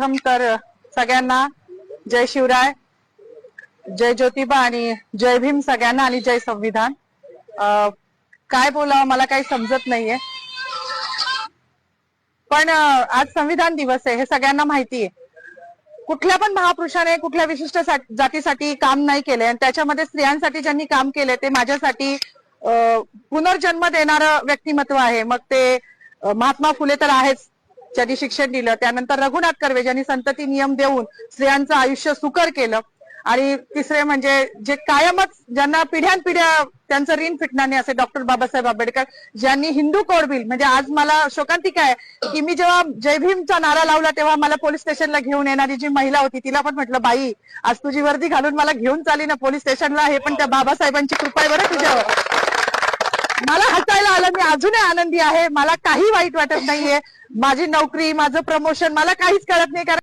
प्रथम तर सगळ्यांना जय शिवराय, जय ज्योतिबा आणि जय भीम सगळ्यांना आणि जय संविधान. काय बोलावं मला काही समजत नाहीये, पण आज संविधान दिवस आहे हे सगळ्यांना माहिती आहे. कुठल्या पण महापुरुषाने कुठल्या विशिष्ट जातीसाठी काम नाही केले आणि त्याच्यामध्ये स्त्रियांसाठी ज्यांनी काम केले ते माझ्यासाठी पुनर्जन्म देणारं व्यक्तिमत्व आहे. मग ते महात्मा फुले तर आहेच, ज्यांनी शिक्षण दिलं. त्यानंतर रघुनाथ कर्वे ज्यांनी संतती नियम देऊन स्त्रियांचं आयुष्य सुकर केलं. आणि तिसरे म्हणजे जे कायमच ज्यांना पिढ्यानपिढ्या त्यांचं ऋण फिटणार नाही असे डॉक्टर बाबासाहेब आंबेडकर, ज्यांनी हिंदू कोड बिल म्हणजे आज मला शोकांतिका आहे की मी जेव्हा जय भीमचा नारा लावला तेव्हा मला पोलीस स्टेशनला घेऊन येणारी जी महिला होती तिला पण म्हटलं, बाई आज तुझी वर्दी घालून मला घेऊन चालली ना पोलीस स्टेशनला, हे पण त्या बाबासाहेबांची कृपा आहे बरं तुझ्यावर. मला हसायला आलं, मी अजूनही आनंदी आहे, मला काही वाईट वाटत नाहीये. माझी नोकरी, माझं प्रमोशन मला काहीच कळत नाही, कारण